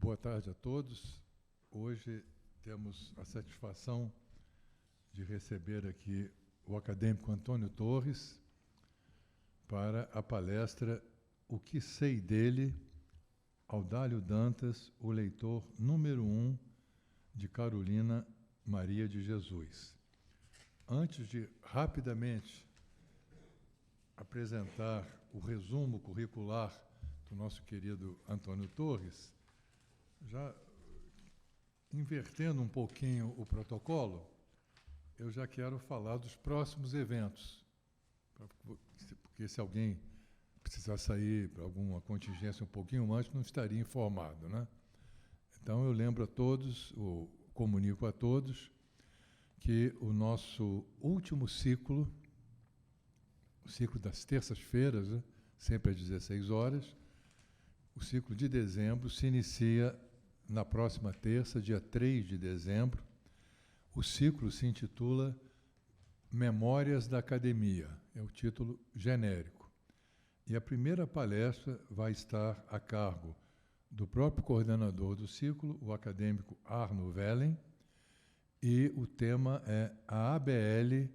Boa tarde a todos. Hoje temos a satisfação de receber aqui o acadêmico Antônio Torres para a palestra O que sei dele, Audálio Dantas, o leitor número 1 de Carolina Maria de Jesus. Antes de rapidamente apresentar o resumo curricular do nosso querido Antônio Torres, já invertendo um pouquinho o protocolo, eu já quero falar dos próximos eventos, porque se alguém precisar sair para alguma contingência um pouquinho antes, não estaria informado, né? Então, eu lembro a todos, ou comunico a todos, que o nosso último ciclo, o ciclo das terças-feiras, né, sempre às 16 horas, o ciclo de dezembro se inicia na próxima terça, dia 3 de dezembro. O ciclo se intitula Memórias da Academia, é o título genérico. E a primeira palestra vai estar a cargo do próprio coordenador do ciclo, o acadêmico Arno Vellen, e o tema é a ABL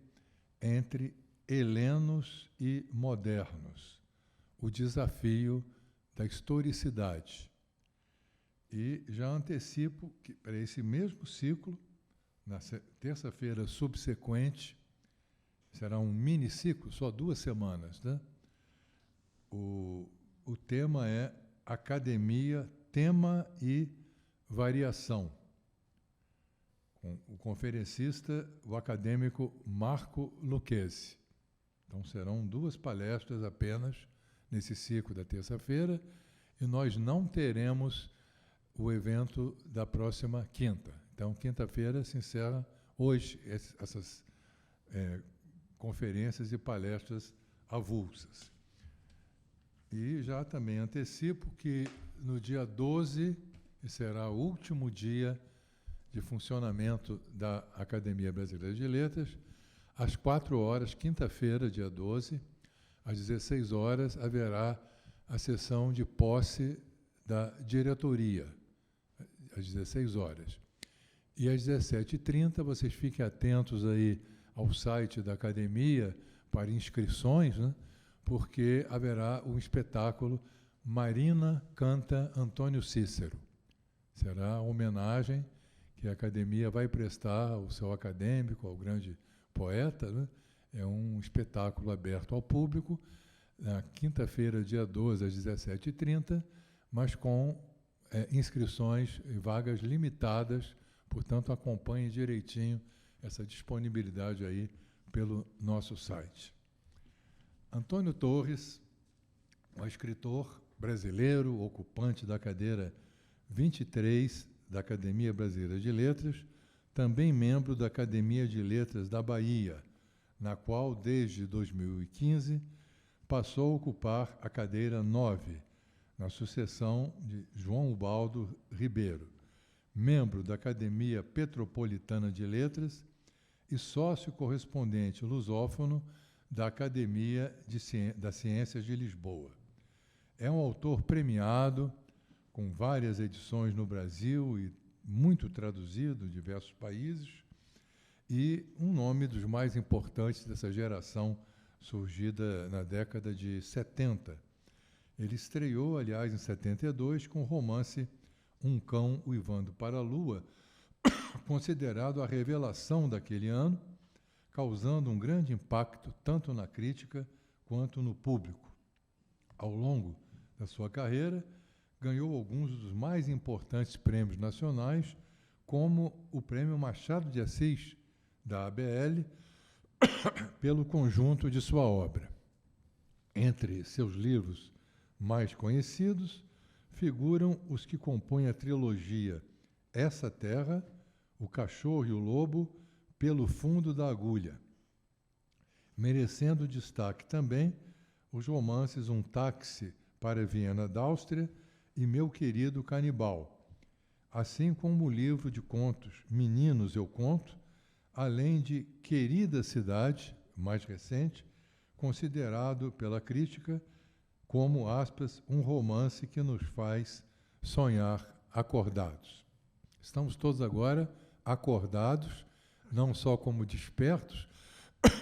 entre helenos e modernos, o desafio da historicidade. E já antecipo que para esse mesmo ciclo, na terça-feira subsequente, será um miniciclo, só 2 semanas, né? O tema é Academia, Tema e Variação, com o conferencista, o acadêmico Marco Lucchesi. Então, serão 2 palestras apenas nesse ciclo da terça-feira, e nós não teremos o evento da próxima quinta. Então, quinta-feira se encerra hoje essas conferências e palestras avulsas. E já também antecipo que no dia 12, que será o último dia de funcionamento da Academia Brasileira de Letras, às 4 horas, quinta-feira, dia 12, às 16 horas, haverá a sessão de posse da diretoria, às 16 horas. E às 17h30, vocês fiquem atentos aí ao site da academia para inscrições, né? Porque haverá um espetáculo Marina Canta Antônio Cícero. Será a homenagem que a academia vai prestar ao seu acadêmico, ao grande poeta, né? É um espetáculo aberto ao público, na quinta-feira, dia 12, às 17h30, mas com inscrições e vagas limitadas, portanto, acompanhe direitinho essa disponibilidade aí pelo nosso site. Antônio Torres, um escritor brasileiro, ocupante da cadeira 23 da Academia Brasileira de Letras, também membro da Academia de Letras da Bahia, na qual, desde 2015, passou a ocupar a cadeira 9, na sucessão de João Ubaldo Ribeiro, membro da Academia Petropolitana de Letras e sócio correspondente lusófono da Academia das Ciências de Lisboa. É um autor premiado, com várias edições no Brasil e muito traduzido em diversos países, e um nome dos mais importantes dessa geração surgida na década de 70. Ele estreou, aliás, em 72, com o romance Um Cão Uivando para a Lua, considerado a revelação daquele ano, causando um grande impacto tanto na crítica quanto no público. Ao longo da sua carreira, ganhou alguns dos mais importantes prêmios nacionais, como o Prêmio Machado de Assis, da ABL, pelo conjunto de sua obra. Entre seus livros mais conhecidos, figuram os que compõem a trilogia Essa Terra, O Cachorro e o Lobo, Pelo Fundo da Agulha, merecendo destaque também os romances Um Táxi para Viena d'Áustria e Meu Querido Canibal, assim como o livro de contos Meninos Eu Conto, além de Querida Cidade, mais recente, considerado pela crítica como, aspas, um romance que nos faz sonhar acordados. Estamos todos agora acordados, não só como despertos,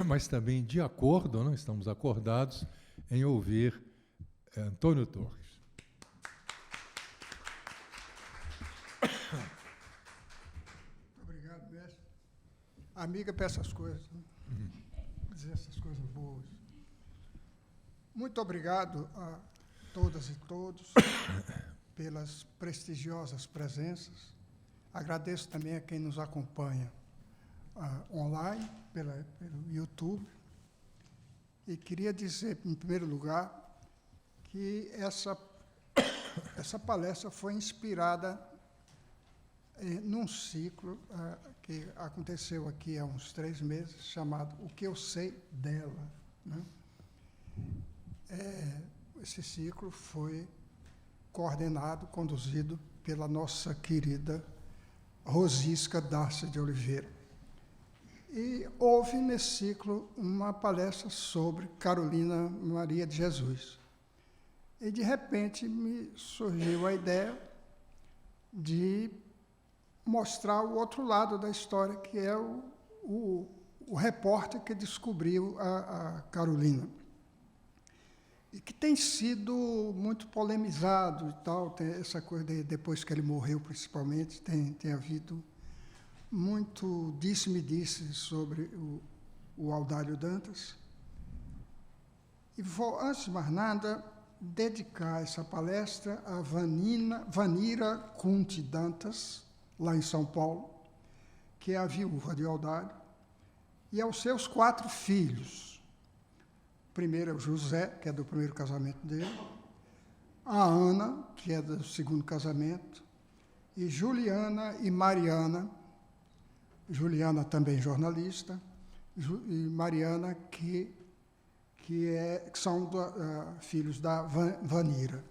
mas também de acordo, não? Estamos acordados em ouvir Antônio Torres. Obrigado, mestre. Amiga para essas coisas, né? Dizer essas coisas boas. Muito obrigado a todas e todos pelas prestigiosas presenças. Agradeço também a quem nos acompanha online, pelo YouTube. E queria dizer, em primeiro lugar, que essa palestra foi inspirada num ciclo que aconteceu aqui há uns 3 meses, chamado O que eu sei dela, né? Esse ciclo foi coordenado, conduzido pela nossa querida Rosisca Darcy de Oliveira. E houve nesse ciclo uma palestra sobre Carolina Maria de Jesus. E, de repente, me surgiu a ideia de mostrar o outro lado da história, que é o repórter que descobriu a Carolina. E que tem sido muito polemizado e tal, tem essa coisa depois que ele morreu, principalmente, tem havido muito disse-me-disse sobre o Audálio Dantas. E vou, antes de mais nada, dedicar essa palestra a Vanira Cunti Dantas, lá em São Paulo, que é a viúva de Audálio, e aos seus 4 filhos. Primeiro é o José, que é do primeiro casamento dele, a Ana, que é do segundo casamento, e Juliana e Mariana, Juliana também jornalista, e Mariana, que são filhos da Vanira.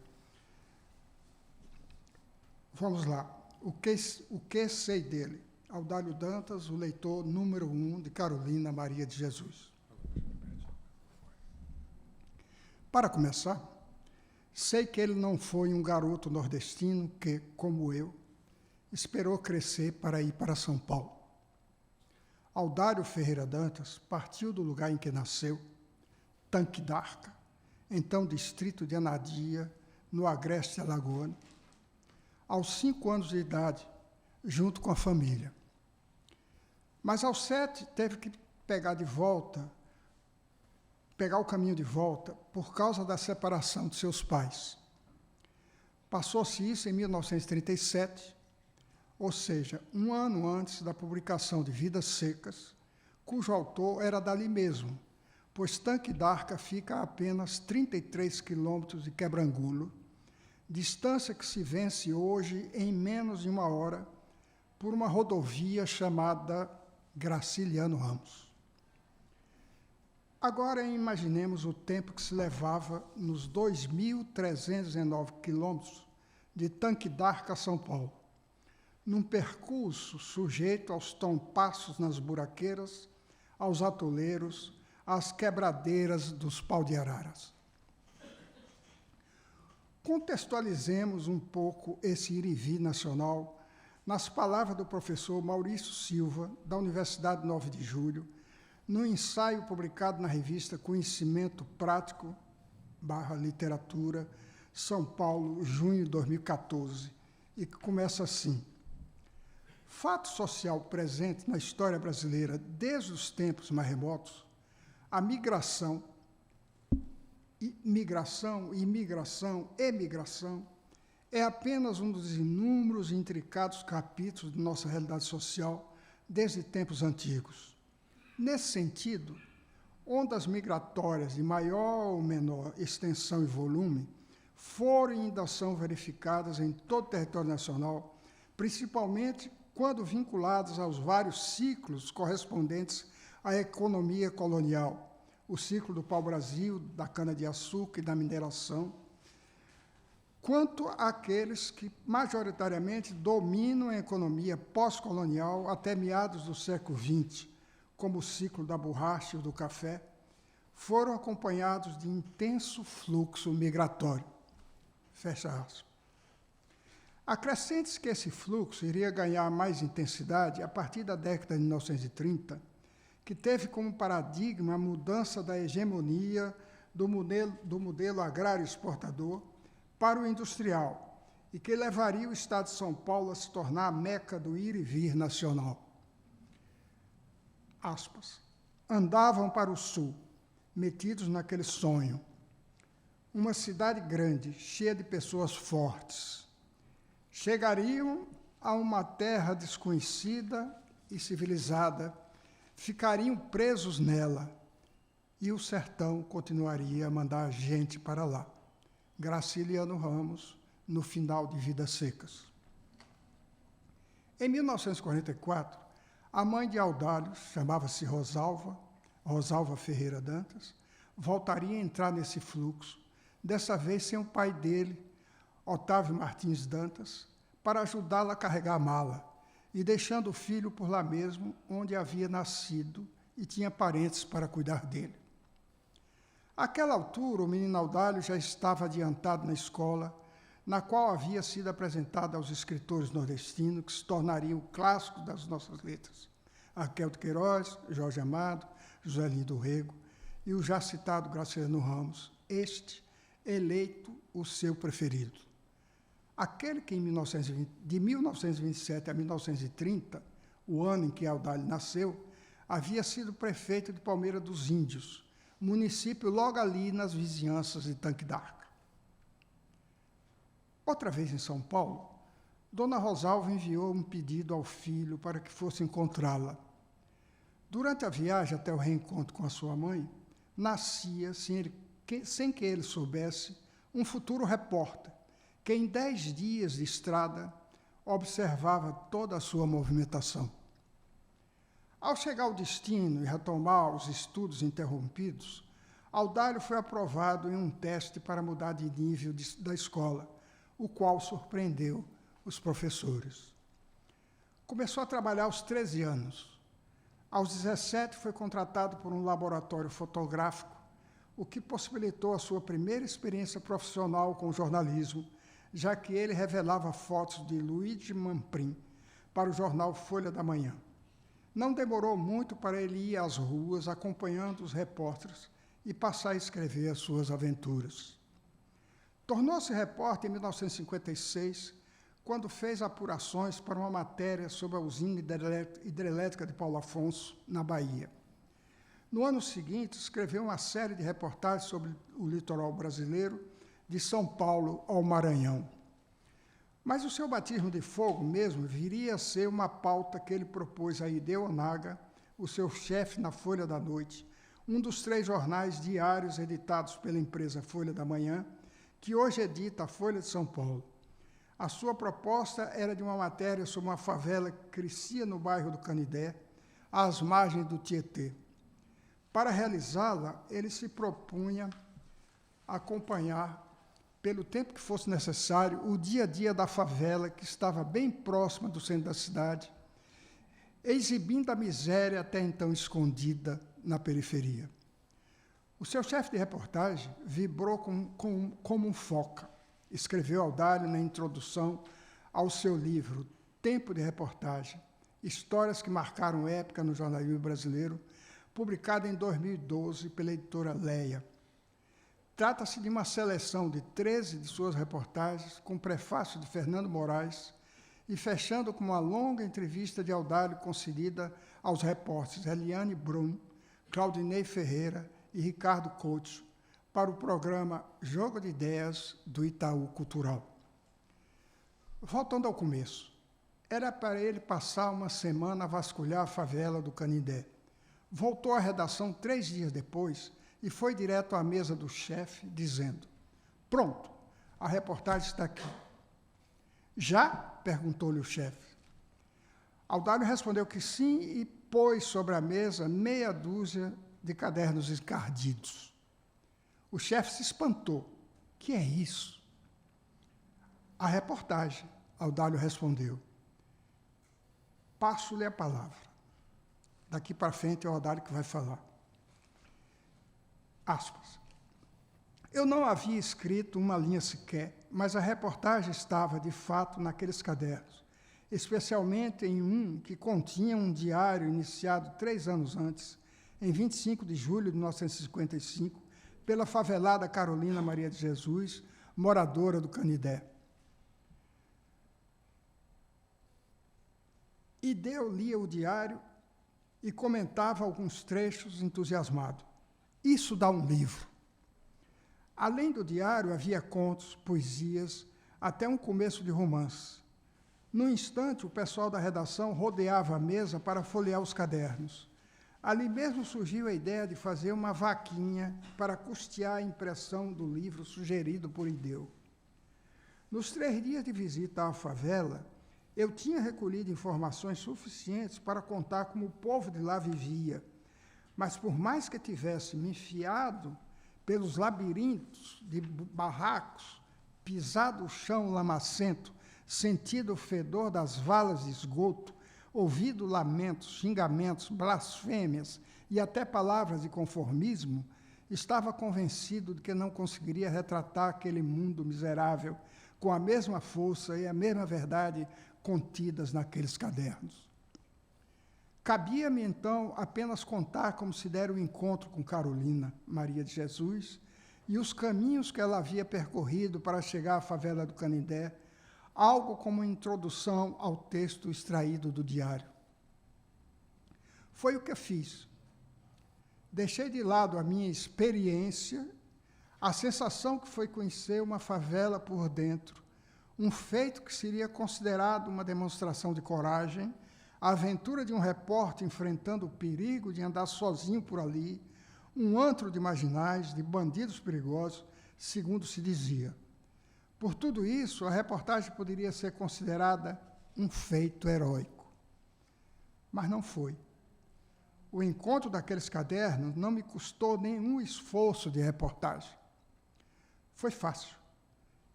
Vamos lá. O que sei dele? Audálio Dantas, o leitor número 1 de Carolina Maria de Jesus. Para começar, sei que ele não foi um garoto nordestino que, como eu, esperou crescer para ir para São Paulo. Audálio Ferreira Dantas partiu do lugar em que nasceu, Tanque d'Arca, então distrito de Anadia, no agreste alagoano, aos 5 anos de idade, junto com a família. Mas aos 7 teve que pegar o caminho de volta por causa da separação de seus pais. Passou-se isso em 1937, ou seja, 1 ano antes da publicação de Vidas Secas, cujo autor era dali mesmo, pois Tanque d'Arca fica a apenas 33 quilômetros de Quebrangulo, distância que se vence hoje em menos de 1 hora por uma rodovia chamada Graciliano Ramos. Agora imaginemos o tempo que se levava nos 2.319 quilômetros de Tanque d'Arca a São Paulo, num percurso sujeito aos tompassos nas buraqueiras, aos atoleiros, às quebradeiras dos pau-de-araras. Contextualizemos um pouco esse ir e vir nacional nas palavras do professor Maurício Silva, da Universidade 9 de Julho, no ensaio publicado na revista Conhecimento Prático / Literatura, São Paulo, junho de 2014, e que começa assim: fato social presente na história brasileira desde os tempos mais remotos, a migração, imigração, emigração, é apenas um dos inúmeros e intricados capítulos de nossa realidade social desde tempos antigos. Nesse sentido, ondas migratórias de maior ou menor extensão e volume foram e ainda são verificadas em todo o território nacional, principalmente quando vinculadas aos vários ciclos correspondentes à economia colonial, o ciclo do pau-brasil, da cana-de-açúcar e da mineração, quanto àqueles que majoritariamente dominam a economia pós-colonial até meados do século XX, como o ciclo da borracha e do café, foram acompanhados de intenso fluxo migratório. Fecha aspas. Acrescente-se que esse fluxo iria ganhar mais intensidade a partir da década de 1930, que teve como paradigma a mudança da hegemonia do modelo agrário exportador para o industrial, e que levaria o Estado de São Paulo a se tornar a meca do ir e vir nacional. Aspas. Andavam para o sul, metidos naquele sonho. Uma cidade grande, cheia de pessoas fortes. Chegariam a uma terra desconhecida e civilizada, ficariam presos nela, e o sertão continuaria a mandar gente para lá. Graciliano Ramos, no final de Vidas Secas. Em 1944, a mãe de Audálio, chamava-se Rosalva Ferreira Dantas, voltaria a entrar nesse fluxo, dessa vez sem o pai dele, Otávio Martins Dantas, para ajudá-la a carregar a mala, e deixando o filho por lá mesmo, onde havia nascido e tinha parentes para cuidar dele. Àquela altura, o menino Audálio já estava adiantado na escola, na qual havia sido apresentado aos escritores nordestinos que se tornariam clássicos das nossas letras, Raquel de Queiroz, Jorge Amado, José Lindo Rego e o já citado Graciliano Ramos, este eleito o seu preferido. Aquele que de 1927 a 1930, o ano em que Audálio nasceu, havia sido prefeito de Palmeira dos Índios, município logo ali nas vizinhanças de Tanque d'Arca. Outra vez em São Paulo, Dona Rosalva enviou um pedido ao filho para que fosse encontrá-la. Durante a viagem até o reencontro com a sua mãe, nascia, sem que ele soubesse, um futuro repórter, que em 10 dias de estrada observava toda a sua movimentação. Ao chegar ao destino e retomar os estudos interrompidos, Audálio foi aprovado em um teste para mudar de nível da escola, o qual surpreendeu os professores. Começou a trabalhar aos 13 anos. Aos 17, foi contratado por um laboratório fotográfico, o que possibilitou a sua primeira experiência profissional com o jornalismo, já que ele revelava fotos de Luigi Mamprim para o jornal Folha da Manhã. Não demorou muito para ele ir às ruas acompanhando os repórteres e passar a escrever as suas aventuras. Tornou-se repórter em 1956, quando fez apurações para uma matéria sobre a usina hidrelétrica de Paulo Afonso, na Bahia. No ano seguinte, escreveu uma série de reportagens sobre o litoral brasileiro, de São Paulo ao Maranhão. Mas o seu batismo de fogo mesmo viria a ser uma pauta que ele propôs a Hideo Onaga, o seu chefe na Folha da Noite, um dos 3 jornais diários editados pela empresa Folha da Manhã, que hoje edita a Folha de São Paulo. A sua proposta era de uma matéria sobre uma favela que crescia no bairro do Canindé, às margens do Tietê. Para realizá-la, ele se propunha acompanhar, pelo tempo que fosse necessário, o dia a dia da favela, que estava bem próxima do centro da cidade, exibindo a miséria até então escondida na periferia. O seu chefe de reportagem vibrou como um foca, escreveu Audálio na introdução ao seu livro Tempo de Reportagem, Histórias que Marcaram Época no Jornalismo Brasileiro, publicado em 2012 pela editora Leia. Trata-se de uma seleção de 13 de suas reportagens, com prefácio de Fernando Moraes, e fechando com uma longa entrevista de Audálio concedida aos repórteres Eliane Brum, Claudinei Ferreira e Ricardo Couto, para o programa Jogo de Ideias do Itaú Cultural. Voltando ao começo, era para ele passar uma semana a vasculhar a favela do Canindé. Voltou à redação 3 dias depois e foi direto à mesa do chefe, dizendo: "Pronto, a reportagem está aqui." "Já?" perguntou-lhe o chefe. Audálio respondeu que sim e pôs sobre a mesa meia dúzia de cadernos encardidos. O chefe se espantou. "Que é isso?" "A reportagem," Audálio respondeu. "Passo-lhe a palavra. Daqui para frente é o Audálio que vai falar." Aspas. "Eu não havia escrito uma linha sequer mas a reportagem estava, de fato, naqueles cadernos, especialmente em um que continha um diário iniciado 3 anos antes, em 25 de julho de 1955, pela favelada Carolina Maria de Jesus, moradora do Canindé. Ideu lia o diário e comentava alguns trechos entusiasmado. Isso dá um livro. Além do diário, havia contos, poesias, até um começo de romance. Num instante, o pessoal da redação rodeava a mesa para folhear os cadernos. Ali mesmo surgiu a ideia de fazer uma vaquinha para custear a impressão do livro sugerido por Ideu. Nos 3 dias de visita à favela, eu tinha recolhido informações suficientes para contar como o povo de lá vivia, mas por mais que tivesse me enfiado pelos labirintos de barracos, pisado o chão lamacento, sentido o fedor das valas de esgoto, ouvido lamentos, xingamentos, blasfêmias e até palavras de conformismo, estava convencido de que não conseguiria retratar aquele mundo miserável com a mesma força e a mesma verdade contidas naqueles cadernos. Cabia-me, então, apenas contar como se dera o encontro com Carolina Maria de Jesus e os caminhos que ela havia percorrido para chegar à favela do Canindé, algo como introdução ao texto extraído do diário. Foi o que fiz. Deixei de lado a minha experiência, a sensação que foi conhecer uma favela por dentro, um feito que seria considerado uma demonstração de coragem, a aventura de um repórter enfrentando o perigo de andar sozinho por ali, um antro de marginais, de bandidos perigosos, segundo se dizia. Por tudo isso, a reportagem poderia ser considerada um feito heróico. Mas não foi. O encontro daqueles cadernos não me custou nenhum esforço de reportagem. Foi fácil.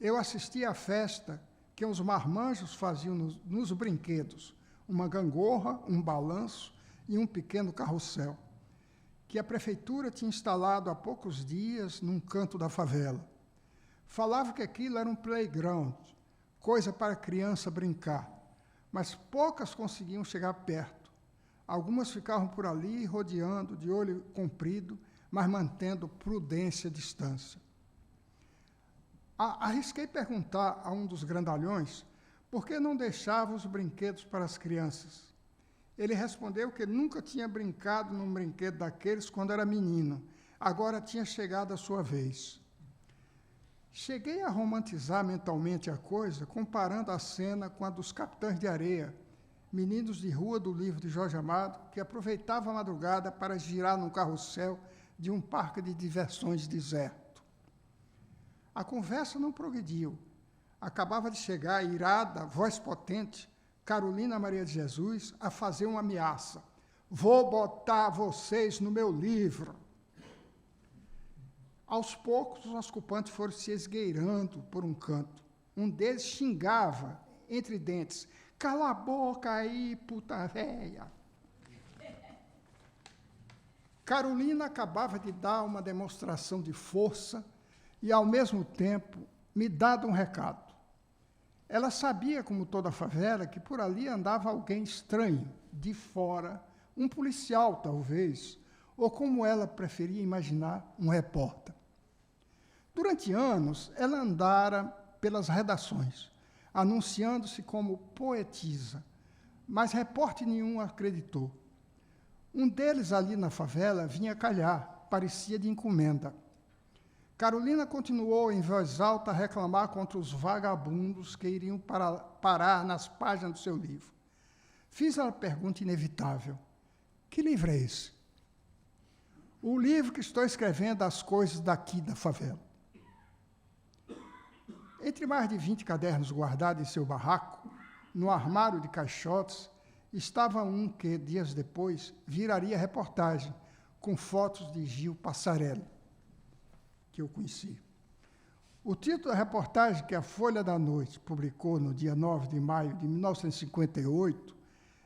Eu assisti à festa que os marmanjos faziam nos brinquedos, uma gangorra, um balanço e um pequeno carrossel, que a prefeitura tinha instalado há poucos dias num canto da favela. Falava que aquilo era um playground, coisa para criança brincar, mas poucas conseguiam chegar perto. Algumas ficavam por ali, rodeando, de olho comprido, mas mantendo prudência e distância. Arrisquei perguntar a um dos grandalhões por que não deixava os brinquedos para as crianças. Ele respondeu que nunca tinha brincado num brinquedo daqueles quando era menino, agora tinha chegado a sua vez. Cheguei a romantizar mentalmente a coisa, comparando a cena com a dos Capitães de Areia, meninos de rua do livro de Jorge Amado, que aproveitavam a madrugada para girar num carrossel de um parque de diversões deserto. A conversa não progrediu. Acabava de chegar, irada, voz potente, Carolina Maria de Jesus, a fazer uma ameaça. Vou botar vocês no meu livro. Aos poucos, os ocupantes foram se esgueirando por um canto. Um deles xingava, entre dentes, cala a boca aí, puta véia. Carolina acabava de dar uma demonstração de força e, ao mesmo tempo, me dado um recado. Ela sabia, como toda a favela, que por ali andava alguém estranho, de fora, um policial, talvez, ou, como ela preferia imaginar, um repórter. Durante anos, ela andara pelas redações, anunciando-se como poetisa, mas repórter nenhum acreditou. Um deles ali na favela vinha calhar, parecia de encomenda. Carolina continuou em voz alta a reclamar contra os vagabundos que iriam parar nas páginas do seu livro. Fiz a pergunta inevitável. Que livro é esse? O livro que estou escrevendo as coisas daqui da favela. Entre mais de 20 cadernos guardados em seu barraco, no armário de caixotes, estava um que, dias depois, viraria reportagem, com fotos de Gil Passarelli, que eu conheci. O título da reportagem que a Folha da Noite publicou no dia 9 de maio de 1958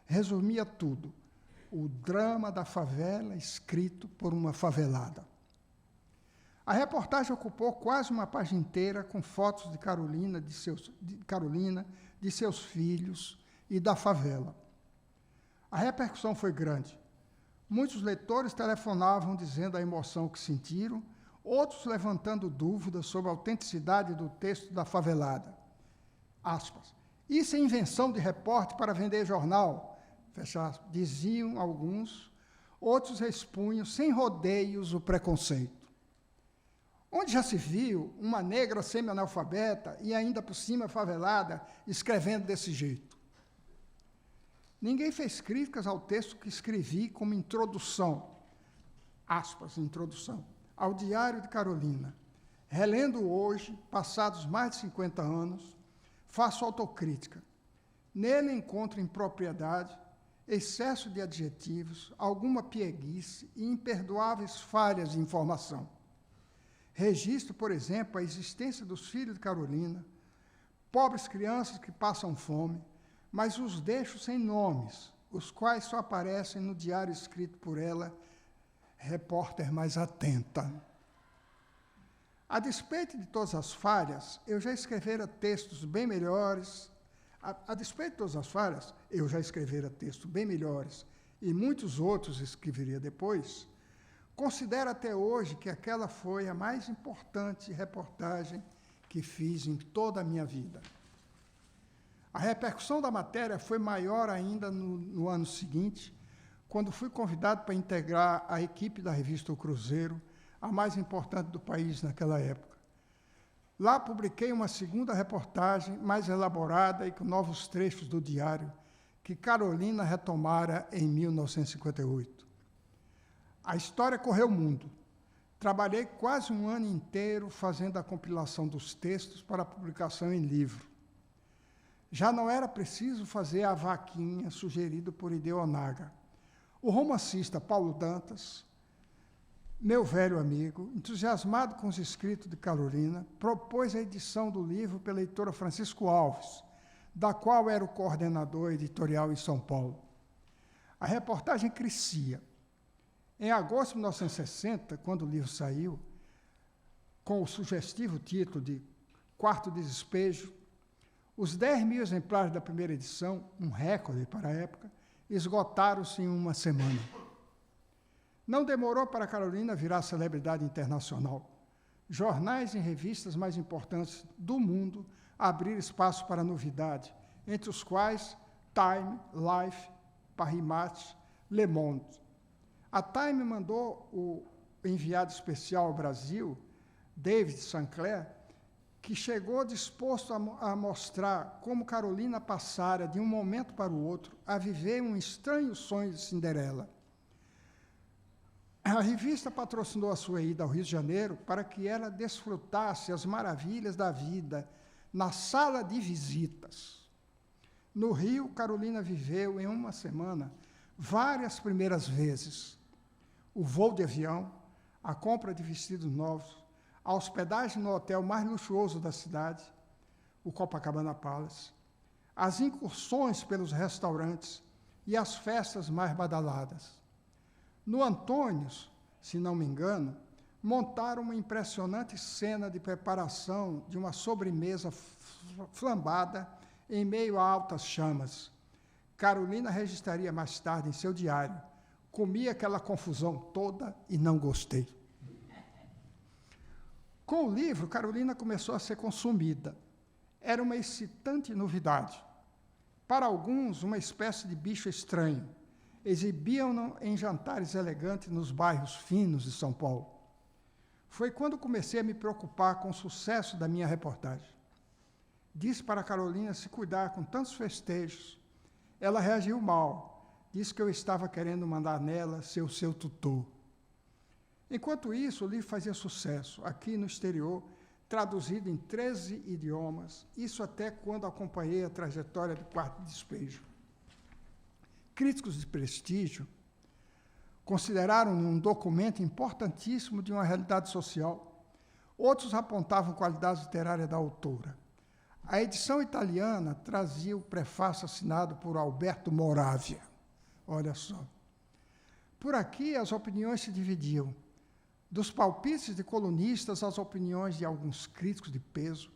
resumia tudo: o drama da favela escrito por uma favelada. A reportagem ocupou quase uma página inteira com fotos de Carolina, de seus filhos e da favela. A repercussão foi grande. Muitos leitores telefonavam dizendo a emoção que sentiram, outros levantando dúvidas sobre a autenticidade do texto da favelada. Aspas. Isso é invenção de repórter para vender jornal, fecha aspas, diziam alguns, outros expunham sem rodeios o preconceito. Onde já se viu uma negra semi-analfabeta e ainda por cima favelada escrevendo desse jeito? Ninguém fez críticas ao texto que escrevi como introdução, aspas, introdução, ao Diário de Carolina. Relendo hoje, passados mais de 50 anos, faço autocrítica. Nele encontro impropriedade, excesso de adjetivos, alguma pieguice e imperdoáveis falhas de informação. Registro, por exemplo, a existência dos filhos de Carolina, pobres crianças que passam fome, mas os deixo sem nomes, os quais só aparecem no diário escrito por ela, repórter mais atenta. A despeito de todas as falhas, eu já escrevera textos bem melhores. A despeito de todas as falhas, eu já escrevera textos bem melhores e muitos outros escreveria depois. Considero até hoje que aquela foi a mais importante reportagem que fiz em toda a minha vida. A repercussão da matéria foi maior ainda no ano seguinte, quando fui convidado para integrar a equipe da revista O Cruzeiro, a mais importante do país naquela época. Lá publiquei uma segunda reportagem, mais elaborada e com novos trechos do diário, que Carolina retomara em 1958. A história correu o mundo. Trabalhei quase um ano inteiro fazendo a compilação dos textos para a publicação em livro. Já não era preciso fazer a vaquinha sugerida por Ideonaga. O romancista Paulo Dantas, meu velho amigo, entusiasmado com os escritos de Carolina, propôs a edição do livro pela editora Francisco Alves, da qual era o coordenador editorial em São Paulo. A reportagem crescia. Em agosto de 1960, quando o livro saiu, com o sugestivo título de Quarto Despejo, os 10.000 exemplares da primeira edição, um recorde para a época, esgotaram-se em uma semana. Não demorou para Carolina virar celebridade internacional. Jornais e revistas mais importantes do mundo abriram espaço para novidade, entre os quais Time, Life, Paris Match, Le Monde. A Time mandou o enviado especial ao Brasil, David Sinclair, que chegou disposto a mostrar como Carolina passara de um momento para o outro a viver um estranho sonho de Cinderela. A revista patrocinou a sua ida ao Rio de Janeiro para que ela desfrutasse as maravilhas da vida na sala de visitas. No Rio, Carolina viveu, em uma semana, várias primeiras vezes. O voo de avião, a compra de vestidos novos, a hospedagem no hotel mais luxuoso da cidade, o Copacabana Palace, as incursões pelos restaurantes e as festas mais badaladas. No Antônios, se não me engano, montaram uma impressionante cena de preparação de uma sobremesa flambada em meio a altas chamas. Carolina registraria mais tarde em seu diário: comi aquela confusão toda e não gostei. Com o livro, Carolina começou a ser consumida. Era uma excitante novidade. Para alguns, uma espécie de bicho estranho. Exibiam-no em jantares elegantes nos bairros finos de São Paulo. Foi quando comecei a me preocupar com o sucesso da minha reportagem. Disse para Carolina se cuidar com tantos festejos. Ela reagiu mal. Disse que eu estava querendo mandar nela ser o seu tutor. Enquanto isso, o livro fazia sucesso, aqui no exterior, traduzido em 13 idiomas, isso até quando acompanhei a trajetória do Quarto Despejo. Críticos de prestígio consideraram um documento importantíssimo de uma realidade social. Outros apontavam qualidades literárias da autora. A edição italiana trazia o prefácio assinado por Alberto Moravia. Olha só. Por aqui, as opiniões se dividiam. Dos palpites de colunistas às opiniões de alguns críticos de peso,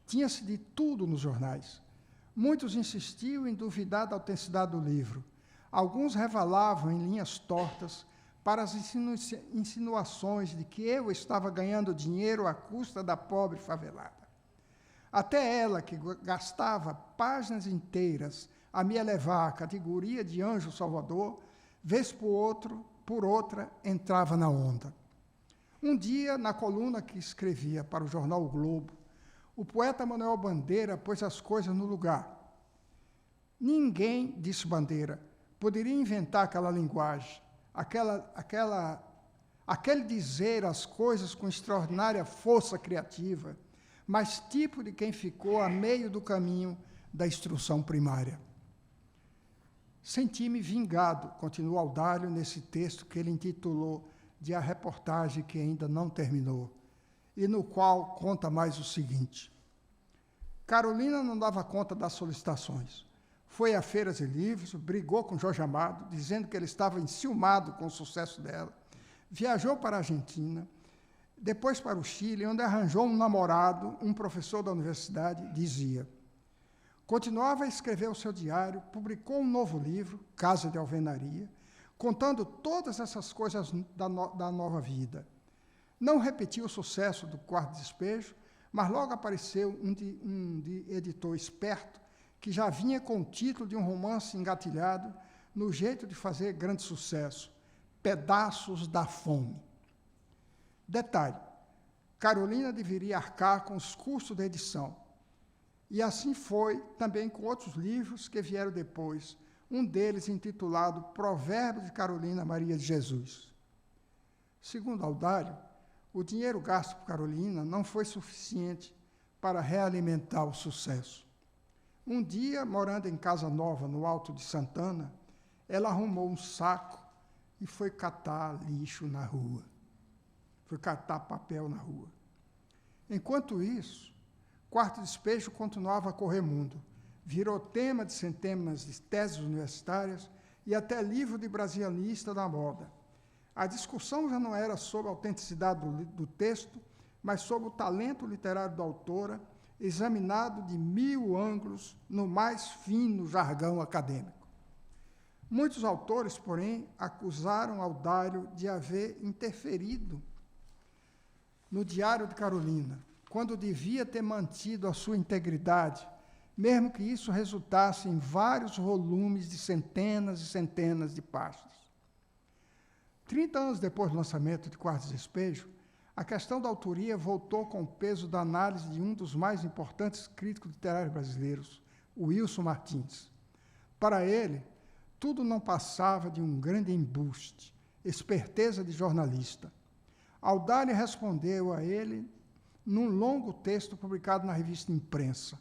tinha-se de tudo nos jornais. Muitos insistiam em duvidar da autenticidade do livro. Alguns revelavam em linhas tortas para as insinuações de que eu estava ganhando dinheiro à custa da pobre favelada. Até ela, que gastava páginas inteiras a me elevar à categoria de anjo salvador, vez por outra, entrava na onda. Um dia, na coluna que escrevia para o jornal O Globo, o poeta Manuel Bandeira pôs as coisas no lugar. Ninguém, disse Bandeira, poderia inventar aquela linguagem, aquele dizer as coisas com extraordinária força criativa, mas tipo de quem ficou a meio do caminho da instrução primária. Senti-me vingado, continua Audálio nesse texto que ele intitulou de A Reportagem que ainda não terminou, e no qual conta mais o seguinte. Carolina não dava conta das solicitações. Foi a feiras e livros, brigou com Jorge Amado, dizendo que ele estava enciumado com o sucesso dela, viajou para a Argentina, depois para o Chile, onde arranjou um namorado, um professor da universidade, dizia. Continuava a escrever o seu diário, publicou um novo livro, Casa de Alvenaria, contando todas essas coisas da nova vida. Não repetiu o sucesso do Quarto Despejo, mas logo apareceu um editor esperto que já vinha com o título de um romance engatilhado no jeito de fazer grande sucesso, Pedaços da Fome. Detalhe, Carolina deveria arcar com os custos da edição. E assim foi também com outros livros que vieram depois, um deles intitulado Provérbios de Carolina Maria de Jesus. Segundo Audálio, o dinheiro gasto por Carolina não foi suficiente para realimentar o sucesso. Um dia, morando em casa nova, no Alto de Santana, ela arrumou um saco e foi catar lixo na rua. Foi catar papel na rua. Enquanto isso, Quarto Despejo continuava a correr mundo. Virou tema de centenas de teses universitárias e até livro de brasilianista da moda. A discussão já não era sobre a autenticidade do texto, mas sobre o talento literário da autora, examinado de 1000 ângulos no mais fino jargão acadêmico. Muitos autores, porém, acusaram Audálio de haver interferido no Diário de Carolina, quando devia ter mantido a sua integridade, mesmo que isso resultasse em vários volumes de centenas e centenas de páginas. 30 anos depois do lançamento de Quarto Despejo, a questão da autoria voltou com o peso da análise de um dos mais importantes críticos literários brasileiros, o Wilson Martins. Para ele, tudo não passava de um grande embuste, esperteza de jornalista. Audálio respondeu a ele num longo texto publicado na revista Imprensa.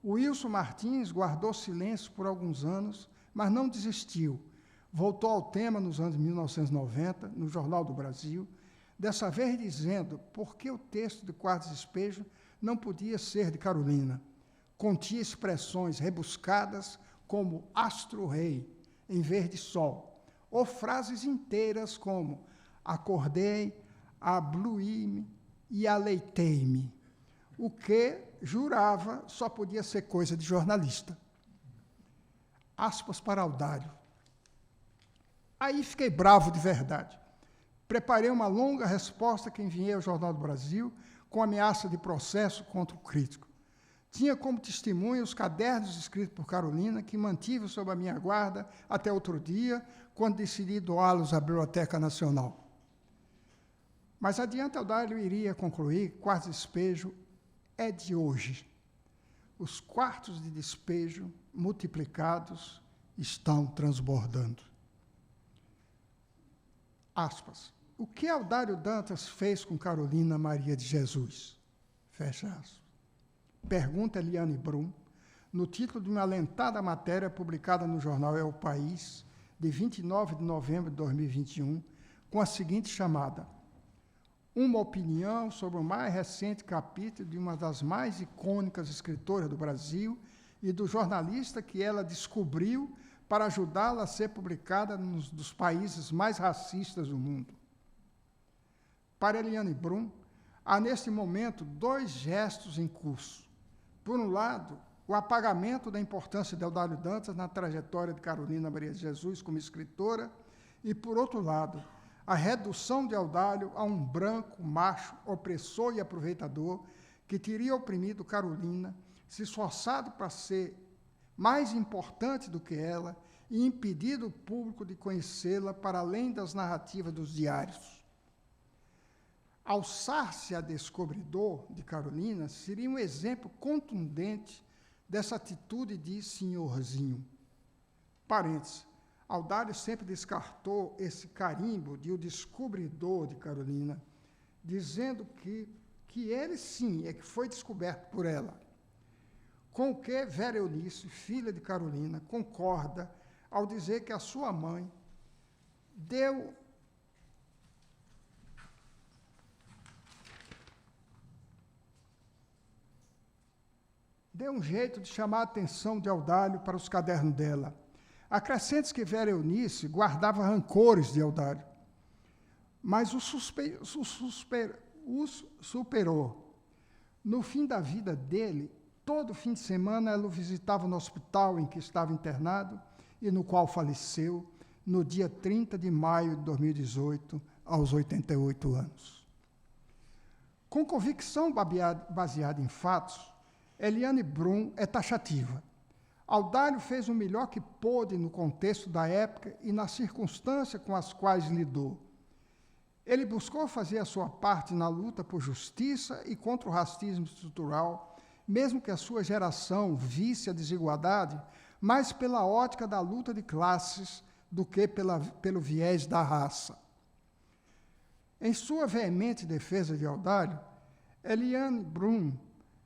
O Wilson Martins guardou silêncio por alguns anos, mas não desistiu. Voltou ao tema nos anos 1990, no Jornal do Brasil, dessa vez dizendo por que o texto de Quarto Despejo não podia ser de Carolina. Continha expressões rebuscadas como astro-rei, em vez de sol, ou frases inteiras como acordei, abluí-me e aleitei-me, o que, jurava, só podia ser coisa de jornalista. Aspas para Audálio. Aí fiquei bravo de verdade. Preparei uma longa resposta que enviei ao Jornal do Brasil com ameaça de processo contra o crítico. Tinha como testemunha os cadernos escritos por Carolina, que mantive sob a minha guarda até outro dia, quando decidi doá-los à Biblioteca Nacional. Mas adiante Audálio iria concluir, Quarto Despejo é de hoje. Os quartos de despejo multiplicados estão transbordando. Aspas. O que Audálio Dantas fez com Carolina Maria de Jesus? Fecha aspas. Pergunta Eliane Brum, no título de uma alentada matéria publicada no jornal É o País, de 29 de novembro de 2021, com a seguinte chamada: uma opinião sobre o mais recente capítulo de uma das mais icônicas escritoras do Brasil e do jornalista que ela descobriu para ajudá-la a ser publicada num dos países mais racistas do mundo. Para Eliane Brum, há neste momento dois gestos em curso. Por um lado, o apagamento da importância de Eudálio Dantas na trajetória de Carolina Maria de Jesus como escritora, e, por outro lado, a redução de Eudálio a um branco, macho, opressor e aproveitador que teria oprimido Carolina, se esforçado para ser mais importante do que ela e impedido o público de conhecê-la para além das narrativas dos diários. Alçar-se a descobridor de Carolina seria um exemplo contundente dessa atitude de senhorzinho. Parênteses. Eudálio sempre descartou esse carimbo de o descobridor de Carolina, dizendo que ele, sim, é que foi descoberto por ela. Com o que Vera Eunice, filha de Carolina, concorda ao dizer que a sua mãe deu um jeito de chamar a atenção de Eudálio para os cadernos dela. Acrescente que Vera Eunice guardava rancores de Eudálio, mas os superou. No fim da vida dele, todo fim de semana ela o visitava no hospital em que estava internado e no qual faleceu no dia 30 de maio de 2018, aos 88 anos. Com convicção baseada em fatos, Eliane Brum é taxativa. Eudálio fez o melhor que pôde no contexto da época e nas circunstâncias com as quais lidou. Ele buscou fazer a sua parte na luta por justiça e contra o racismo estrutural, mesmo que a sua geração visse a desigualdade mais pela ótica da luta de classes do que pelo viés da raça. Em sua veemente defesa de Eudálio, Eliane Brum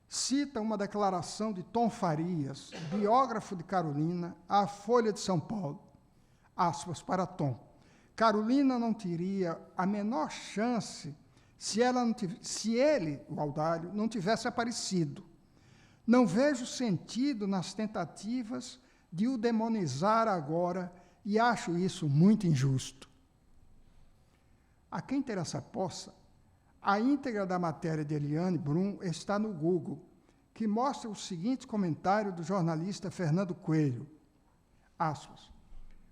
cita uma declaração de Tom Farias, biógrafo de Carolina, à Folha de São Paulo. Aspas para Tom. Carolina não teria a menor chance se ele, o Eudálio, não tivesse aparecido. Não vejo sentido nas tentativas de o demonizar agora e acho isso muito injusto. A quem interessa possa, a íntegra da matéria de Eliane Brum está no Google, que mostra o seguinte comentário do jornalista Fernando Coelho, aspas,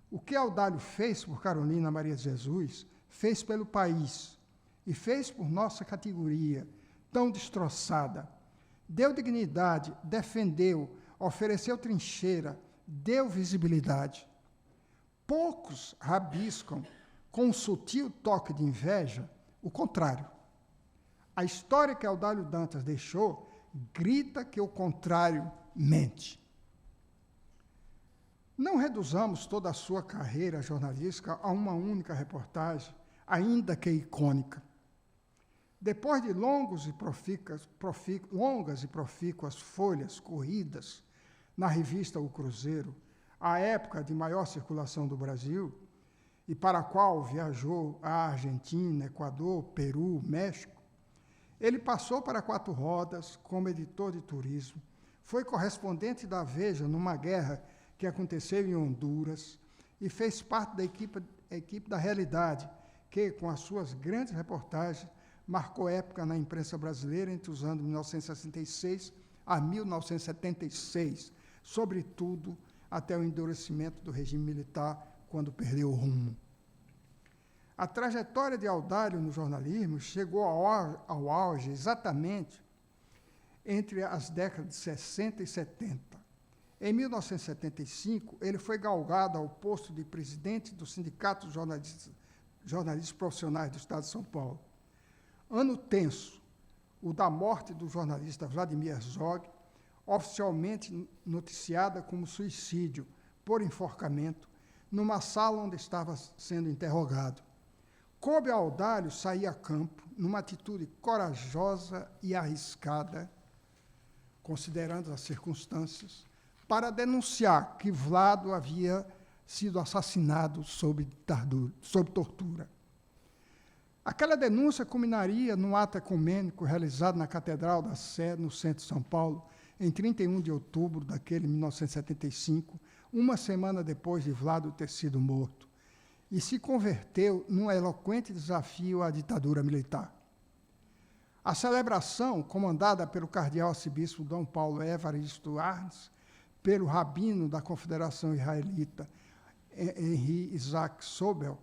o que Eudálio fez por Carolina Maria de Jesus, fez pelo país, e fez por nossa categoria, tão destroçada. Deu dignidade, defendeu, ofereceu trincheira, deu visibilidade. Poucos rabiscam, com um sutil toque de inveja, o contrário. A história que Eudálio Dantas deixou grita que o contrário mente. Não reduzamos toda a sua carreira jornalística a uma única reportagem, ainda que icônica. Depois de longas e profícuas folhas corridas na revista O Cruzeiro, a época de maior circulação do Brasil, e para a qual viajou à Argentina, Equador, Peru, México, ele passou para Quatro Rodas como editor de turismo, foi correspondente da Veja numa guerra que aconteceu em Honduras e fez parte da equipe da Realidade, que, com as suas grandes reportagens, marcou época na imprensa brasileira entre os anos 1966 a 1976, sobretudo até o endurecimento do regime militar, quando perdeu o rumo. A trajetória de Eudálio no jornalismo chegou ao auge exatamente entre as décadas de 60 e 70. Em 1975, ele foi galgado ao posto de presidente do Sindicato de Jornalistas Profissionais do Estado de São Paulo. Ano tenso, o da morte do jornalista Vladimir Herzog, oficialmente noticiada como suicídio por enforcamento, numa sala onde estava sendo interrogado. Coube a Eudálio sair a campo, numa atitude corajosa e arriscada, considerando as circunstâncias, para denunciar que Vlado havia sido assassinado sob tortura. Aquela denúncia culminaria num ato ecumênico realizado na Catedral da Sé, no centro de São Paulo, em 31 de outubro daquele 1975, uma semana depois de Vlado ter sido morto, e se converteu num eloquente desafio à ditadura militar. A celebração, comandada pelo cardeal arcebispo Dom Paulo Evaristo Arns, pelo rabino da Confederação Israelita, Henri Isaac Sobel,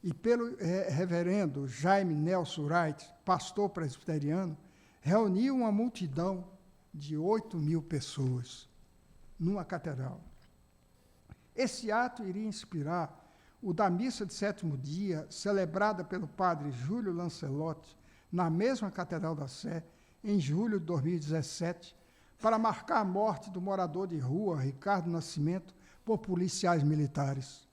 e pelo reverendo Jaime Nelson Wright, pastor presbiteriano, reuniu uma multidão de 8.000 pessoas numa catedral. Esse ato iria inspirar o da missa de sétimo dia, celebrada pelo padre Júlio Lancelotti, na mesma Catedral da Sé, em julho de 2017, para marcar a morte do morador de rua, Ricardo Nascimento, por policiais militares.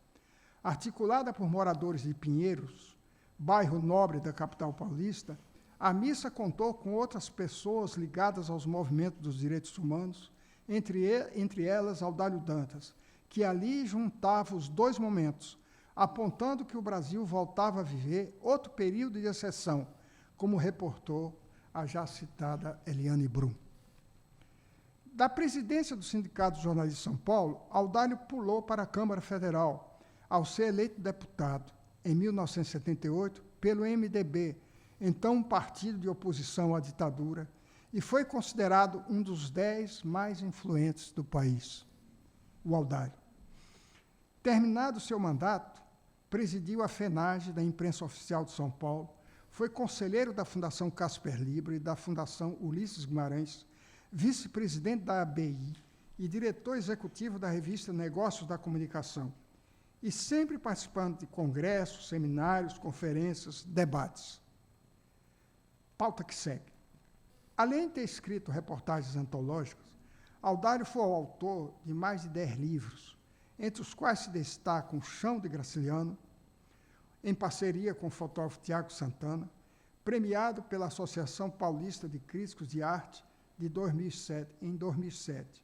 Articulada por moradores de Pinheiros, bairro nobre da capital paulista, a missa contou com outras pessoas ligadas aos movimentos dos direitos humanos, entre elas Audálio Dantas, que ali juntava os dois momentos, apontando que o Brasil voltava a viver outro período de exceção, como reportou a já citada Eliane Brum. Da presidência do Sindicato de Jornalistas de São Paulo, Audálio pulou para a Câmara Federal, ao ser eleito deputado, em 1978, pelo MDB, então um partido de oposição à ditadura, e foi considerado um dos 10 mais influentes do país, o Audálio. Terminado seu mandato, presidiu a FENAGE da Imprensa Oficial de São Paulo, foi conselheiro da Fundação Casper Libro e da Fundação Ulisses Guimarães, vice-presidente da ABI e diretor executivo da revista Negócios da Comunicação, e sempre participando de congressos, seminários, conferências, debates. Pauta que segue. Além de ter escrito reportagens antológicas, Audálio foi o autor de mais de 10 livros, entre os quais se destacam O Chão de Graciliano, em parceria com o fotógrafo Tiago Santana, premiado pela Associação Paulista de Críticos de Arte em 2007,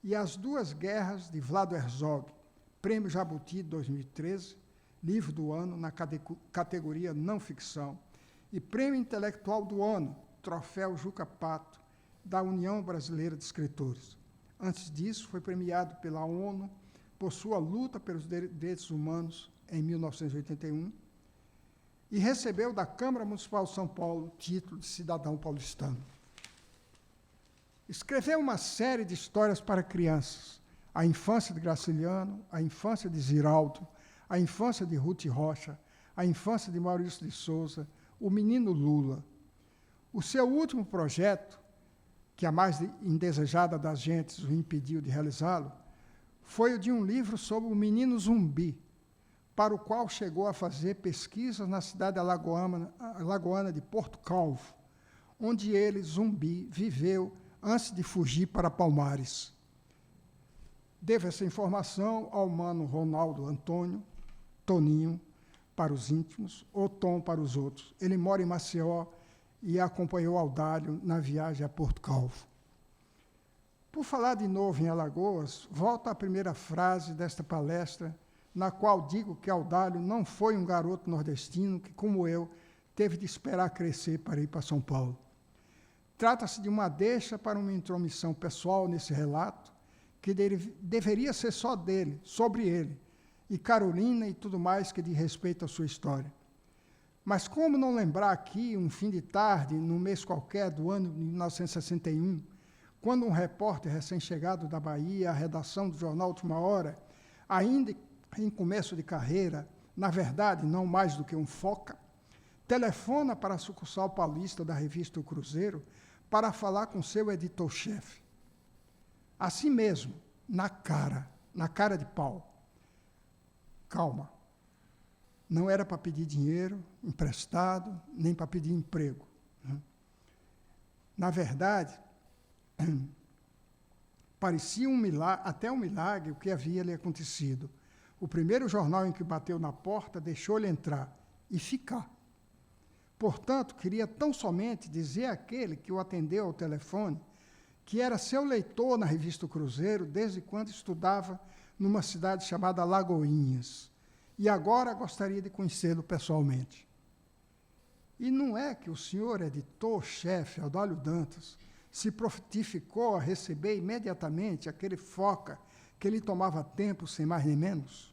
e As Duas Guerras, de Vlado Herzog, Prêmio Jabuti de 2013, livro do ano na categoria Não Ficção, e Prêmio Intelectual do Ano, Troféu Juca Pato, da União Brasileira de Escritores. Antes disso, foi premiado pela ONU por sua luta pelos direitos humanos em 1981 e recebeu da Câmara Municipal de São Paulo o título de cidadão paulistano. Escreveu uma série de histórias para crianças, a infância de Graciliano, a infância de Ziraldo, a infância de Ruth Rocha, a infância de Maurício de Souza, o menino Lula. O seu último projeto, que a mais indesejada das gentes o impediu de realizá-lo, foi o de um livro sobre o menino Zumbi, para o qual chegou a fazer pesquisas na cidade alagoana de Porto Calvo, onde ele, Zumbi, viveu antes de fugir para Palmares. Devo essa informação ao mano Ronaldo Antônio, Toninho, para os íntimos, ou Tom para os outros. Ele mora em Maceió e acompanhou Audálio na viagem a Porto Calvo. Por falar de novo em Alagoas, volto à primeira frase desta palestra, na qual digo que Audálio não foi um garoto nordestino que, como eu, teve de esperar crescer para ir para São Paulo. Trata-se de uma deixa para uma intromissão pessoal nesse relato, que deveria ser só dele, sobre ele, e Carolina e tudo mais que diz respeito à sua história. Mas como não lembrar aqui, um fim de tarde, num mês qualquer do ano de 1961, quando um repórter recém-chegado da Bahia, à redação do jornal Última Hora, ainda em começo de carreira, na verdade, não mais do que um foca, telefona para a sucursal paulista da revista O Cruzeiro para falar com seu editor-chefe. Assim mesmo, na cara de pau. Calma. Não era para pedir dinheiro emprestado, nem para pedir emprego. Na verdade, parecia um milagre, até um milagre, o que havia lhe acontecido. O primeiro jornal em que bateu na porta deixou-lhe entrar e ficar. Portanto, queria tão somente dizer àquele que o atendeu ao telefone que era seu leitor na revista O Cruzeiro desde quando estudava numa cidade chamada Lagoinhas, e agora gostaria de conhecê-lo pessoalmente. E não é que o senhor editor-chefe, Audálio Dantas, se prontificou a receber imediatamente aquele foca que lhe tomava tempo, sem mais nem menos?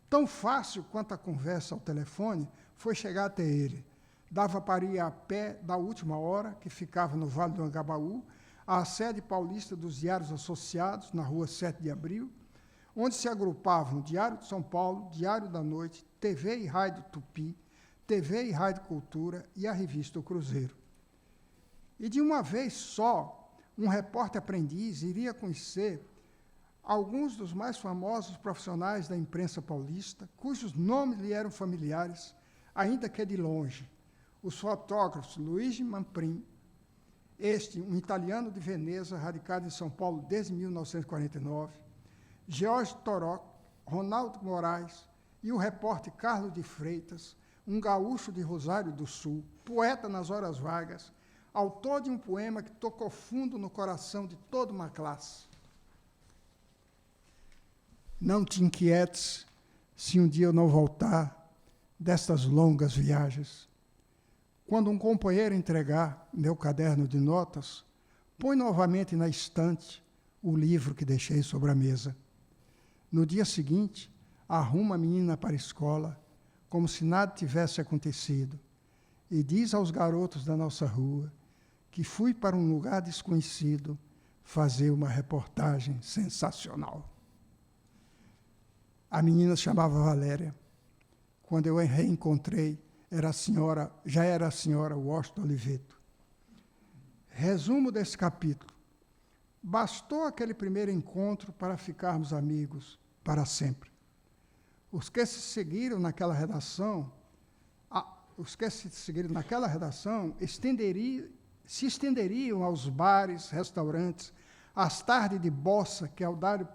Tão fácil quanto a conversa ao telefone foi chegar até ele, Dava para ir a pé da Última Hora, que ficava no Vale do Angabaú, à sede paulista dos Diários Associados, na rua 7 de Abril, onde se agrupavam o Diário de São Paulo, Diário da Noite, TV e Rádio Tupi, TV e Rádio Cultura e a revista O Cruzeiro. E de uma vez só, um repórter aprendiz iria conhecer alguns dos mais famosos profissionais da imprensa paulista, cujos nomes lhe eram familiares, ainda que de longe. Os fotógrafos Luigi Manfrim, um italiano de Veneza, radicado em São Paulo desde 1949, George Torok, Ronaldo Moraes e o repórter Carlos de Freitas, um gaúcho de Rosário do Sul, poeta nas horas vagas, autor de um poema que tocou fundo no coração de toda uma classe. Não te inquietes se um dia eu não voltar destas longas viagens. Quando um companheiro entregar meu caderno de notas, põe novamente na estante o livro que deixei sobre a mesa. No dia seguinte, arruma a menina para a escola, como se nada tivesse acontecido, e diz aos garotos da nossa rua que fui para um lugar desconhecido fazer uma reportagem sensacional. A menina se chamava Valéria. Quando eu a reencontrei, já era a senhora Washington Oliveto. Resumo desse capítulo. Bastou aquele primeiro encontro para ficarmos amigos para sempre. Os que se seguiram naquela redação, se estenderiam aos bares, restaurantes, às tardes de bossa que Aldário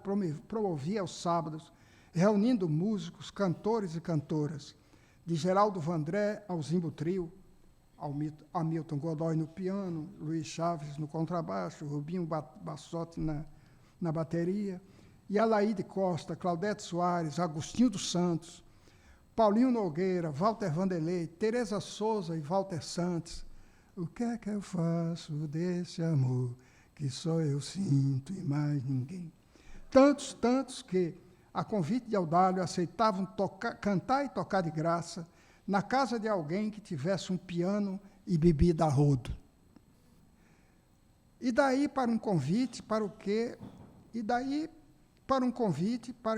promovia aos sábados, reunindo músicos, cantores e cantoras, de Geraldo Vandré ao Zimbo Trio, Hamilton Godoy no piano, Luiz Chaves no contrabaixo, Rubinho Bassotti na bateria, e Alaíde Costa, Claudete Soares, Agostinho dos Santos, Paulinho Nogueira, Walter Vanderlei, Teresa Souza e Walter Santos. O que é que eu faço desse amor que só eu sinto e mais ninguém? Tantos que, a convite de Audálio, aceitavam cantar e tocar de graça na casa de alguém que tivesse um piano e bebida a rodo. E daí para um convite para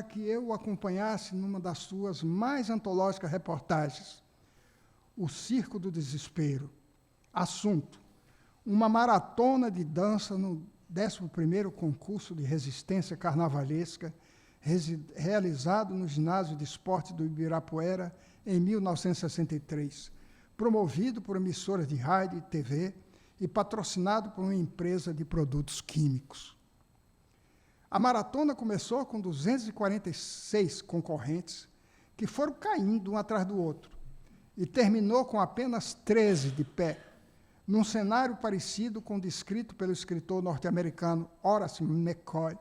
que eu o acompanhasse numa das suas mais antológicas reportagens, O Circo do Desespero. Assunto: uma maratona de dança no 11º concurso de resistência carnavalesca, realizado no Ginásio de Esportes do Ibirapuera em 1963, promovido por emissoras de rádio e TV e patrocinado por uma empresa de produtos químicos. A maratona começou com 246 concorrentes, que foram caindo um atrás do outro, e terminou com apenas 13 de pé, num cenário parecido com o descrito pelo escritor norte-americano Horace McCoy,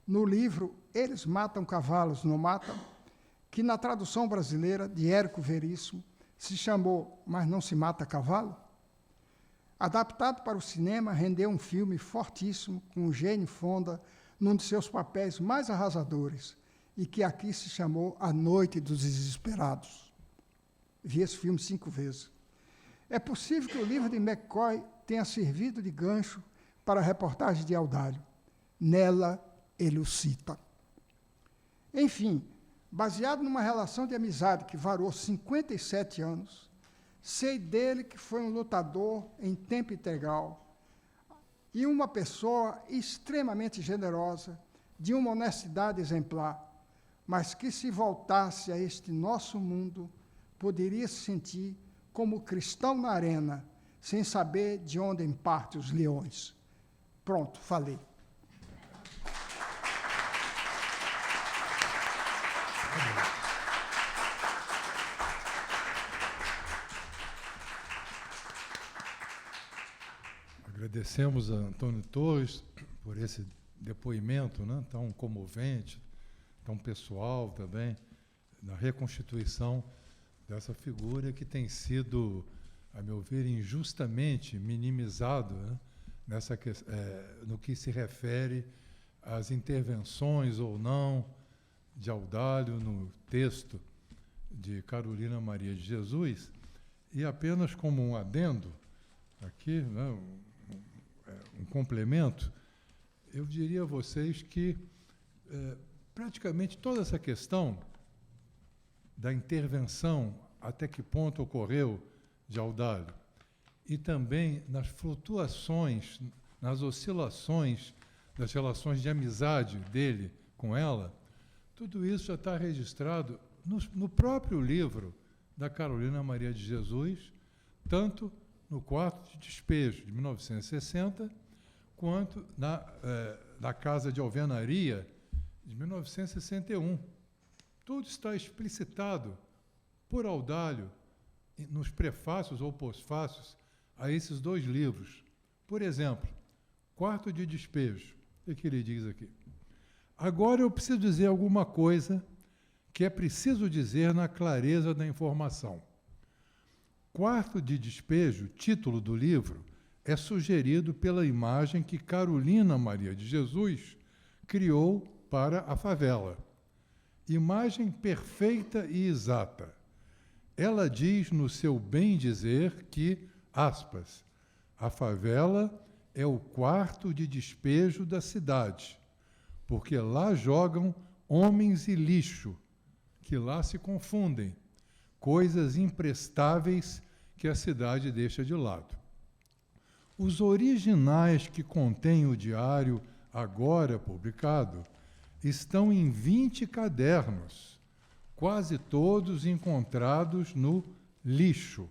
no livro Eles Matam Cavalos, Não Matam?, que na tradução brasileira de Érico Veríssimo se chamou Mas Não Se Mata Cavalo? Adaptado para o cinema, rendeu um filme fortíssimo com Jane Fonda num de seus papéis mais arrasadores, e que aqui se chamou A Noite dos Desesperados. Vi esse filme 5 vezes. É possível que o livro de McCoy tenha servido de gancho para a reportagem de Audálio. Nela, ele o cita. Enfim, baseado numa relação de amizade que varou 57 anos, sei dele que foi um lutador em tempo integral e uma pessoa extremamente generosa, de uma honestidade exemplar, mas que, se voltasse a este nosso mundo, poderia se sentir como cristão na arena, sem saber de onde parte os leões. Pronto, falei. Agradecemos a Antônio Torres por esse depoimento, né, tão comovente, tão pessoal também, na reconstituição dessa figura que tem sido, a meu ver, injustamente minimizado, né, no que se refere às intervenções ou não de Audálio no texto de Carolina Maria de Jesus, E apenas como um adendo, aqui, né, um complemento, eu diria a vocês que praticamente toda essa questão da intervenção, até que ponto ocorreu de Audálio, e também nas flutuações, nas oscilações das relações de amizade dele com ela, tudo isso já está registrado no próprio livro da Carolina Maria de Jesus, tanto no Quarto de Despejo, de 1960, quanto na Casa de Alvenaria, de 1961. Tudo está explicitado por Audálio nos prefácios ou pós-fácios a esses dois livros. Por exemplo, Quarto de Despejo. O que ele diz aqui? Agora eu preciso dizer alguma coisa que é preciso dizer na clareza da informação. Quarto de Despejo, título do livro, é sugerido pela imagem que Carolina Maria de Jesus criou para a favela. Imagem perfeita e exata. Ela diz no seu bem dizer que, aspas, a favela é o quarto de despejo da cidade, porque lá jogam homens e lixo, que lá se confundem, coisas imprestáveis que a cidade deixa de lado. Os originais que contém o diário agora publicado estão em 20 cadernos, quase todos encontrados no lixo.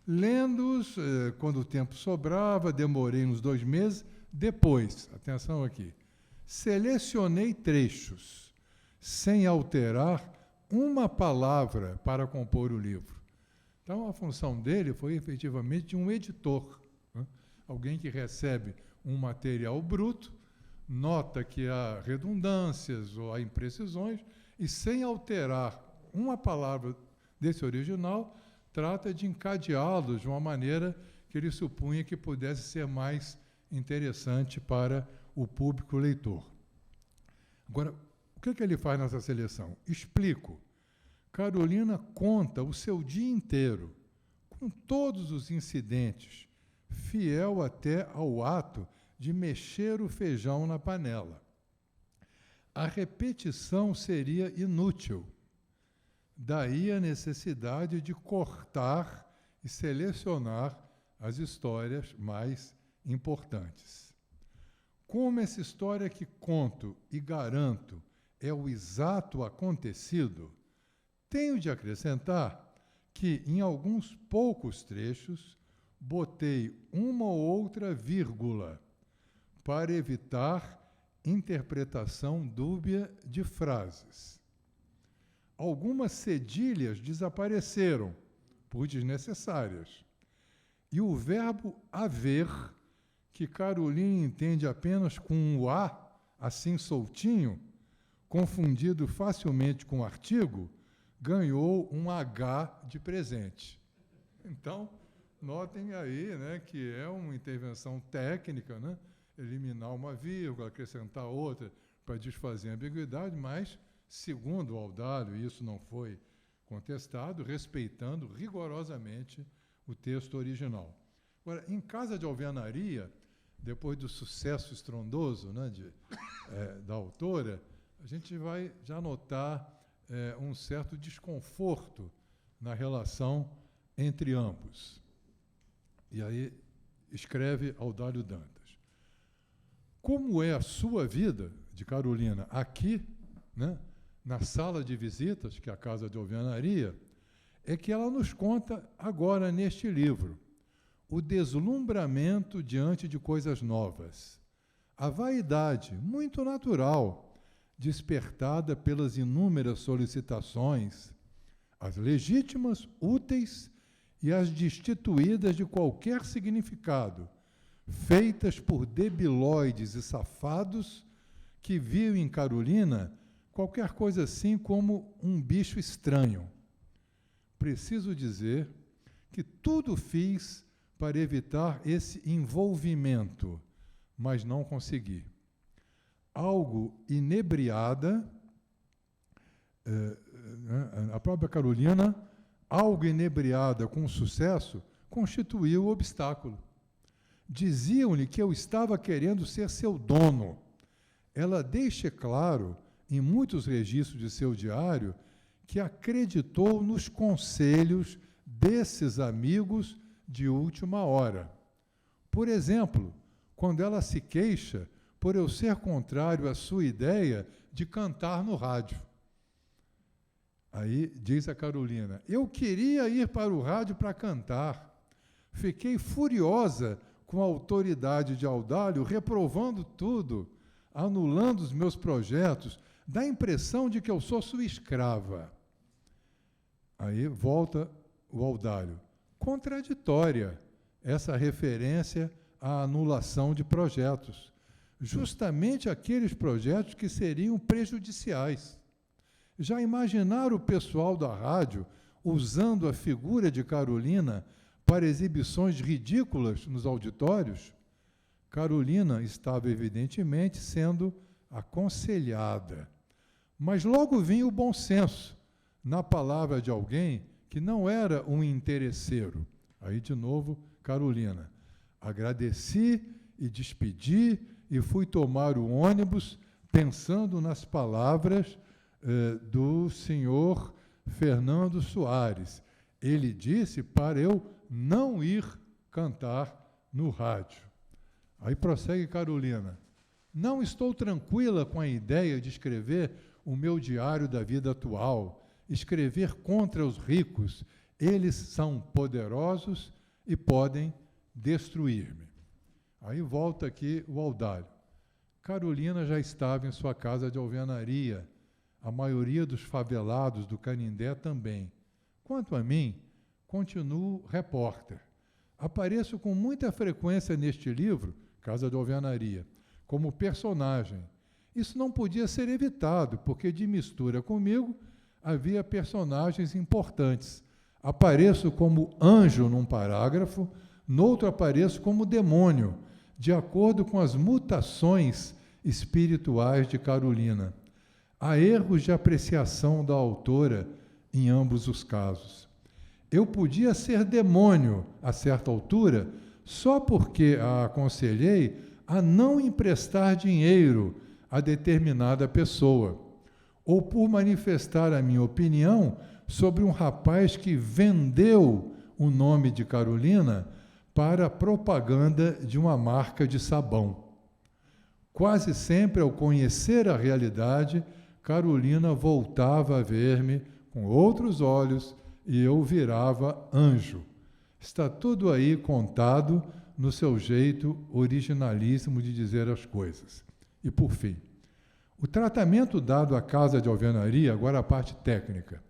Lendo-os, quando o tempo sobrava, demorei uns 2 meses, depois, atenção aqui, selecionei trechos, sem alterar uma palavra para compor o livro. Então, a função dele foi efetivamente de um editor, né? Alguém que recebe um material bruto, nota que há redundâncias ou há imprecisões, e sem alterar uma palavra desse original, trata de encadeá-los de uma maneira que ele supunha que pudesse ser mais interessante para o público leitor. Agora, o que ele faz nessa seleção? Explico. Carolina conta o seu dia inteiro, com todos os incidentes, fiel até ao ato de mexer o feijão na panela. A repetição seria inútil. Daí a necessidade de cortar e selecionar as histórias mais importantes. Como essa história que conto e garanto é o exato acontecido, tenho de acrescentar que, em alguns poucos trechos, botei uma ou outra vírgula para evitar interpretação dúbia de frases. Algumas cedilhas desapareceram, por desnecessárias. E o verbo haver, que Carolina entende apenas com um A, assim soltinho, confundido facilmente com artigo, ganhou um H de presente. Então, notem aí, né, que é uma intervenção técnica, né, eliminar uma vírgula, acrescentar outra para desfazer a ambiguidade, mas, segundo o Audálio, e isso não foi contestado, respeitando rigorosamente o texto original. Agora, em Casa de Alvenaria, depois do sucesso estrondoso, né, da autora, a gente vai já notar um certo desconforto na relação entre ambos. E aí escreve Audálio Dantas. Como é a sua vida, de Carolina, aqui, né, na sala de visitas, que é a Casa de Alvenaria, é que ela nos conta agora neste livro o deslumbramento diante de coisas novas, a vaidade muito natural despertada pelas inúmeras solicitações, as legítimas, úteis e as destituídas de qualquer significado, feitas por debilóides e safados que viam em Carolina qualquer coisa assim como um bicho estranho. Preciso dizer que tudo fiz para evitar esse envolvimento, mas não consegui. Algo inebriada, a própria Carolina algo inebriada com o sucesso, constituiu o obstáculo. Diziam-lhe que eu estava querendo ser seu dono. Ela deixa claro, em muitos registros de seu diário, que acreditou nos conselhos desses amigos de última hora. Por exemplo, quando ela se queixa por eu ser contrário à sua ideia de cantar no rádio. Aí diz a Carolina: eu queria ir para o rádio para cantar. Fiquei furiosa com a autoridade de Audálio, reprovando tudo, anulando os meus projetos, dá a impressão de que eu sou sua escrava. Aí volta o Audálio. Contraditória essa referência à anulação de projetos. Justamente aqueles projetos que seriam prejudiciais. Já imaginaram o pessoal da rádio usando a figura de Carolina para exibições ridículas nos auditórios? Carolina estava, evidentemente, sendo aconselhada. Mas logo vinha o bom senso, na palavra de alguém que não era um interesseiro. Aí, de novo, Carolina. Agradeci e despedi e fui tomar o ônibus pensando nas palavras do senhor Fernando Soares. Ele disse para eu não ir cantar no rádio. Aí prossegue Carolina. Não estou tranquila com a ideia de escrever o meu diário da vida atual, escrever contra os ricos. Eles são poderosos e podem destruir-me. Aí volta aqui o Audálio. Carolina já estava em sua casa de alvenaria, a maioria dos favelados do Canindé também. Quanto a mim, continuo repórter. Apareço com muita frequência neste livro, Casa de Alvenaria, como personagem. Isso não podia ser evitado, porque de mistura comigo havia personagens importantes. Apareço como anjo num parágrafo, noutro apareço como demônio, de acordo com as mutações espirituais de Carolina. Há erros de apreciação da autora em ambos os casos. Eu podia ser demônio, a certa altura, só porque a aconselhei a não emprestar dinheiro a determinada pessoa, ou por manifestar a minha opinião sobre um rapaz que vendeu o nome de Carolina para a propaganda de uma marca de sabão. Quase sempre, ao conhecer a realidade, Carolina voltava a ver-me com outros olhos e eu virava anjo. Está tudo aí contado no seu jeito originalíssimo de dizer as coisas. E, por fim, o tratamento dado à casa de alvenaria, agora a parte técnica,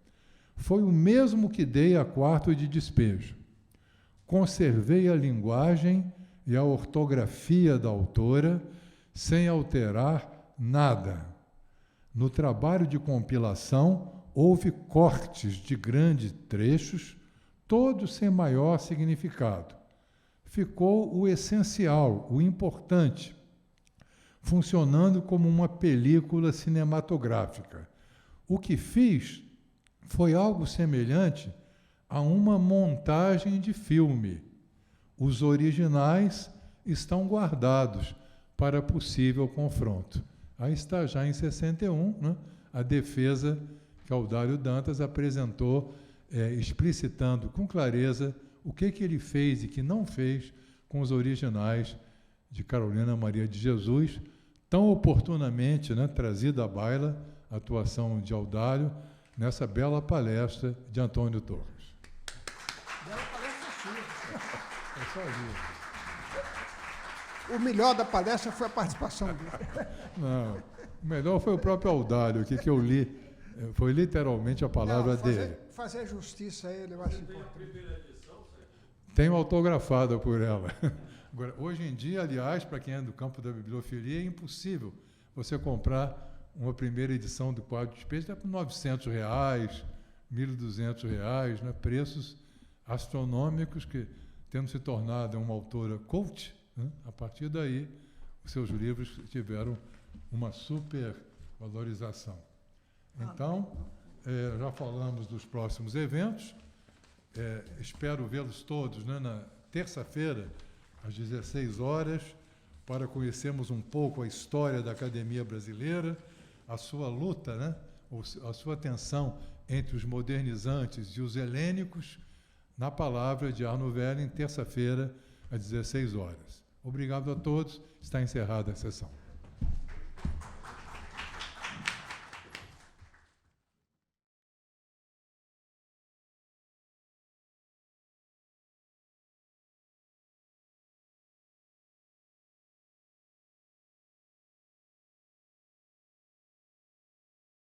foi o mesmo que dei a quarto de despejo. Conservei a linguagem e a ortografia da autora sem alterar nada. No trabalho de compilação, houve cortes de grandes trechos, todos sem maior significado. Ficou o essencial, o importante, funcionando como uma película cinematográfica. O que fiz foi algo semelhante a uma montagem de filme. Os originais estão guardados para possível confronto. Aí está já em 61, né, a defesa que Audálio Dantas apresentou, explicitando com clareza o que ele fez e que não fez com os originais de Carolina Maria de Jesus, tão oportunamente, né, trazida à baila a atuação de Audálio nessa bela palestra de Antônio Torres. Bela palestra sua. É só isso. O melhor da palestra foi a participação dele. Não, o melhor foi o próprio Audálio, que eu li. Foi literalmente a palavra dele. Fazer justiça a ele, eu acho importante. Tenho autografada por ela. Agora, hoje em dia, aliás, para quem é do campo da bibliofilia, é impossível você comprar uma primeira edição do quadro de despejo, por R$900, R$1.200, né? Preços astronômicos que, tendo se tornado uma autora cult, né? A partir daí, os seus livros tiveram uma super valorização. Então, já falamos dos próximos eventos. Espero vê-los todos, né, na terça-feira, às 16 horas, para conhecermos um pouco a história da Academia Brasileira, a sua luta, né, a sua tensão entre os modernizantes e os helênicos, na palavra de Arno Velling, terça-feira, às 16 horas. Obrigado a todos. Está encerrada a sessão.